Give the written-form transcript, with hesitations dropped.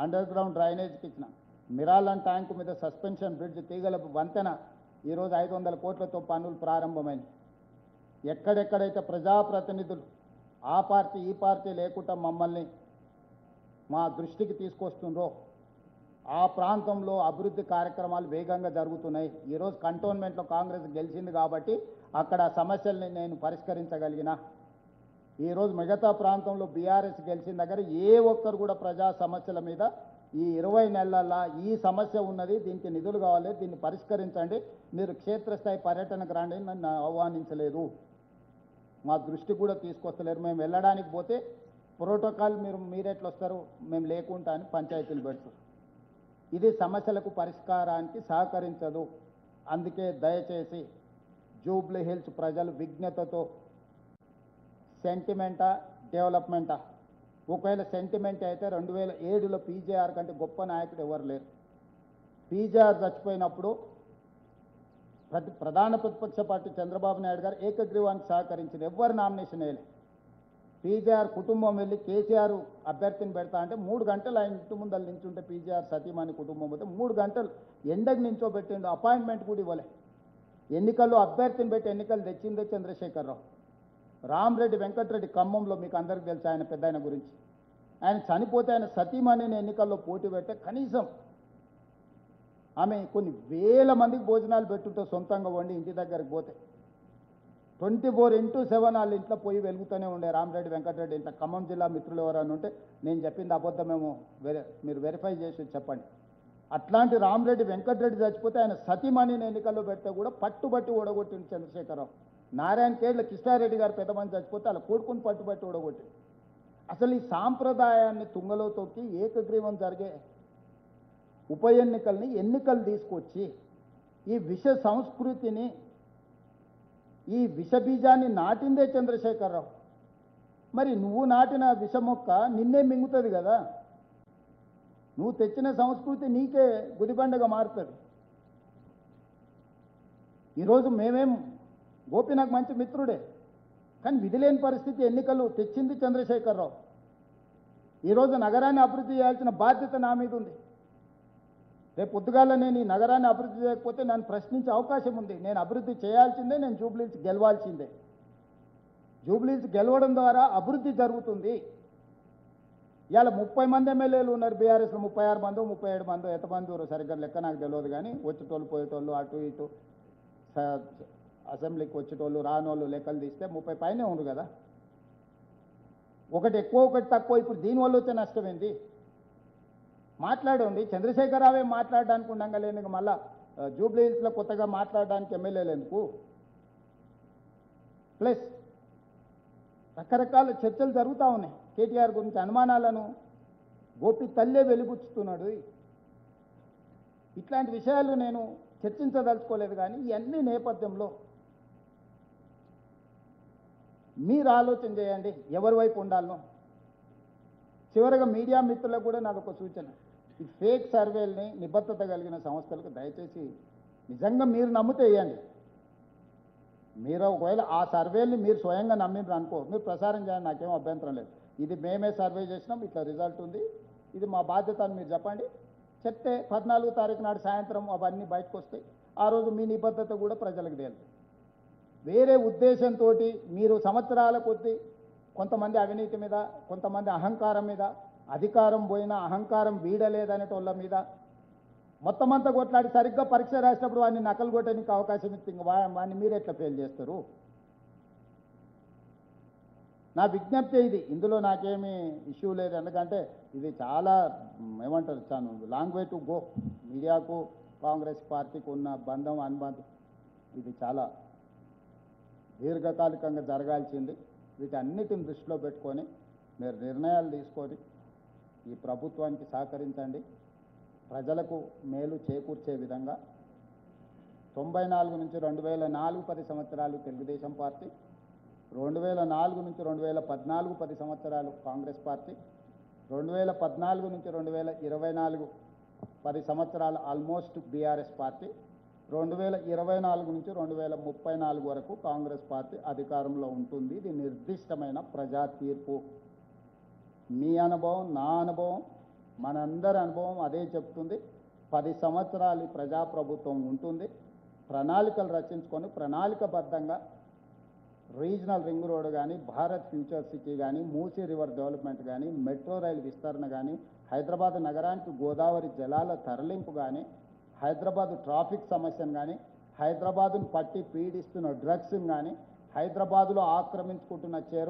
Under ground డ్రైనేజ్కి ఇచ్చిన, మిరాలన్ tank మీద suspension bridge తీగల వంతెన ఈరోజు 500 కోట్లతో పనులు ప్రారంభమైంది. ఎక్కడెక్కడైతే ప్రజాప్రతినిధులు ఆ పార్టీ ఈ పార్టీ లేకుండా మమ్మల్ని మా దృష్టికి తీసుకొస్తుండ్రో ఆ ప్రాంతంలో అభివృద్ధి కార్యక్రమాలు వేగంగా జరుగుతున్నాయి. ఈరోజు కంటోన్మెంట్లో కాంగ్రెస్ గెలిచింది కాబట్టి అక్కడ సమస్యల్ని నేను పరిష్కరించగలిగిన. ఈరోజు మిగతా ప్రాంతంలో బీఆర్ఎస్ గెలిచిన దగ్గర ఏ ఒక్కరు కూడా ప్రజా సమస్యల మీద ఈ 20 నెలల్లో ఈ సమస్య ఉన్నది, దీనికి నిధులు కావాలి, దీన్ని పరిష్కరించండి, మీరు క్షేత్రస్థాయి పర్యటనకు రండి నన్ను ఆహ్వానించలేదు, మా దృష్టి కూడా తీసుకొస్తలేరు. మేము వెళ్ళడానికి పోతే ప్రోటోకాల్ మీరెట్లు వస్తారు, మేము లేకుండా అని పంచాయతీలు పెడతారు. ఇది సమస్యలకు పరిష్కారానికి సహకరించదు. అందుకే దయచేసి జూబ్లీ హిల్స్ ప్రజలు విజ్ఞతతో సెంటిమెంటా డెవలప్మెంటా, ఒకవేళ సెంటిమెంట్ అయితే 2007లో పీజేఆర్ కంటే గొప్ప నాయకుడు ఎవరు లేరు. పీజేఆర్ చచ్చిపోయినప్పుడు ప్రధాన ప్రతిపక్ష పార్టీ చంద్రబాబు నాయుడు గారు ఏకగ్రీవానికి సహకరించారు, ఎవరు నామినేషన్ వేయలేదు. పీజేఆర్ కుటుంబం వెళ్ళి కేసీఆర్ అభ్యర్థిని పెడతా అంటే 3 గంటలు ఆయన ఇంటి ముందర నించుంటే పీజేఆర్ సతీమణి కుటుంబం పోతే 3 గంటలు ఎండకు నించోబెట్టిండు, అపాయింట్మెంట్ కూడా ఇవ్వలే. ఎన్నికల్లో అభ్యర్థిని పెట్టి ఎన్నికలు తెచ్చిందే చంద్రశేఖరరావు. రామరెడ్డి వెంకటరెడ్డి ఖమ్మంలో మీకు అందరికీ తెలుసు ఆయన పెద్ద ఆయన గురించి. ఆయన చనిపోతే ఆయన సతీమణిని ఎన్నికల్లో పోటీ పెట్టే కనీసం ఆమె కొన్ని వేల మందికి భోజనాలు పెట్టుంటే సొంతంగా వండి ఇంటి దగ్గరికి పోతే 24/7 వాళ్ళ ఇంట్లో పోయి వెలుగుతూనే ఉండే రామరెడ్డి వెంకటరెడ్డి ఇంట్లో. ఖమ్మం జిల్లా మిత్రులు ఎవరైనా ఉంటే నేను చెప్పింది అబద్ధమేమో మీరు వెరిఫై చేసి చెప్పండి. అట్లాంటి రామరెడ్డి వెంకటరెడ్డి చచ్చిపోతే ఆయన సతీమణిని ఎన్నికల్లో పెడితే కూడా పట్టుబట్టి ఓడగొట్టింది చంద్రశేఖరరావు. నారాయణ కేడ్ల కిష్టారెడ్డి గారు పెద్ద మంది చచ్చిపోతే అలా కొడుకుని పట్టుబట్టి ఓడగొట్టింది. అసలు ఈ సాంప్రదాయాన్ని తుంగలో తొక్కి ఏకగ్రీవం జరిగే ఉప ఎన్నికల్ని ఎన్నికలు తీసుకొచ్చి ఈ విష సంస్కృతిని ఈ విషబీజాన్ని నాటిందే చంద్రశేఖరరావు. మరి నువ్వు నాటిన విష మొక్క నిన్నే మింగుతుంది కదా. నువ్వు తెచ్చిన సంస్కృతి నీకే గుదిబండగా మారుతుంది. ఈరోజు మేమేం గోపి నాకు మంచి మిత్రుడే, కానీ విధిలేని పరిస్థితి ఎన్నికలు తెచ్చింది చంద్రశేఖరరావు. ఈరోజు నగరాన్ని అభివృద్ధి చేయాల్సిన బాధ్యత నా మీద ఉంది. రేపు పొద్దుగాల నేను ఈ నగరాన్ని అభివృద్ధి చేయకపోతే నన్ను ప్రశ్నించే అవకాశం ఉంది. నేను అభివృద్ధి చేయాల్సిందే, నేను జూబ్లీహిల్స్ గెలవాల్సిందే. జూబ్లీహిల్స్ గెలవడం ద్వారా అభివృద్ధి జరుగుతుంది. ఇవాళ 30 మంది ఎమ్మెల్యేలు ఉన్నారు బీఆర్ఎస్లో, 36 మందో 37 మందో ఎంతమంది సరిగ్గా లెక్క నాకు తెలియదు. కానీ వచ్చేటోళ్ళు పోయేటోళ్ళు అటు ఇటు అసెంబ్లీకి వచ్చేటోళ్ళు రానోళ్ళు లెక్కలు తీస్తే 30 పైనే ఉండు కదా. ఒకటి ఎక్కువ ఒకటి తక్కువ. ఇప్పుడు దీనివల్ల వచ్చే నష్టం ఏంది? మాట్లాడండి. చంద్రశేఖరరావే మాట్లాడడానికి ఉండగా లేని మళ్ళా జూబ్లీహిల్స్లో కొత్తగా మాట్లాడడానికి ఎమ్మెల్యేలు ఎందుకు? ప్లస్ రకరకాల చర్చలు జరుగుతూ ఉన్నాయి. కేటీఆర్ గురించి అనుమానాలను గోపి తల్లే వెలిబుచ్చుతున్నాడు. ఇట్లాంటి విషయాలు నేను చర్చించదలుచుకోలేదు. కానీ ఇవన్నీ నేపథ్యంలో మీరు ఆలోచన చేయండి ఎవరి వైపు ఉండాలనో. చివరిగా మీడియా మిత్రులకు కూడా నాకు ఒక సూచన, ఈ ఫేక్ సర్వేల్ని నిబద్ధత కలిగిన సంస్థలకు దయచేసి నిజంగా మీరు నమ్మితే వేయండి. మీరు ఒకవేళ ఆ సర్వేల్ని మీరు స్వయంగా నమ్మిండ్రు అనుకో, మీరు ప్రసారం చేయండి, నాకేం అభ్యంతరం లేదు. ఇది మేమే సర్వే చేసినాం, ఇట్లా రిజల్ట్ ఉంది, ఇది మా బాధ్యత అని మీరు చెప్పండి. చెప్తే 14వ తారీఖు నాడు సాయంత్రం అవన్నీ బయటకు వస్తాయి. ఆ రోజు మీ నిబద్ధత కూడా ప్రజలకు తేలుతుంది. వేరే ఉద్దేశంతో మీరు సంవత్సరాల కొద్దీ కొంతమంది అవినీతి మీద, కొంతమంది అహంకారం మీద, అధికారం పోయినా అహంకారం వీడలేదనేటోళ్ళ మీద మొత్తం అంతా కొట్లాడి సరిగ్గా పరీక్ష రాసేటప్పుడు వాడిని నకలు కొట్టడానికి అవకాశం ఇస్తే వాడిని మీరు ఎట్లా ఫెయిల్ చేస్తారు? నా విజ్ఞప్తి ఇది. ఇందులో నాకేమీ ఇష్యూ లేదు. ఎందుకంటే ఇది చాలా ఏమంటారు, చాలా లాంగ్ వే టు గో. మీడియాకు కాంగ్రెస్ పార్టీకి ఉన్న బంధం అనుబంధం ఇది చాలా దీర్ఘకాలికంగా జరగాల్సింది. వీటన్నిటిని దృష్టిలో పెట్టుకొని మీరు నిర్ణయాలు తీసుకొని ఈ ప్రభుత్వానికి సహకరించండి. ప్రజలకు మేలు చేకూర్చే విధంగా 94 నుంచి 2004 10 సంవత్సరాలు తెలుగుదేశం పార్టీ, 2004 నుంచి 2014 10 సంవత్సరాలు కాంగ్రెస్ పార్టీ, 2014 నుంచి 2024 10 సంవత్సరాలు ఆల్మోస్ట్ బీఆర్ఎస్ పార్టీ, 2024 నుంచి 2034 వరకు కాంగ్రెస్ పార్టీ అధికారంలో ఉంటుంది. ఇది నిర్దిష్టమైన ప్రజా తీర్పు. మీ అనుభవం, నా అనుభవం, మనందరి అనుభవం అదే చెప్తుంది. 10 సంవత్సరాలు ఈ ప్రజాప్రభుత్వం ఉంటుంది. ప్రణాళికలు రచించుకొని ప్రణాళికబద్ధంగా రీజనల్ రింగ్ రోడ్ కానీ, భారత్ ఫ్యూచర్ సిటీ కానీ, మూసీ రివర్ డెవలప్మెంట్ కానీ, మెట్రో రైలు విస్తరణ కానీ, హైదరాబాద్ నగరానికి గోదావరి జలాల తరలింపు కానీ, హైదరాబాద్ ట్రాఫిక్ సమస్యను కానీ, హైదరాబాదును పట్టి పీడిస్తున్న డ్రగ్స్ని కానీ, హైదరాబాదులో ఆక్రమించుకుంటున్న చెరువు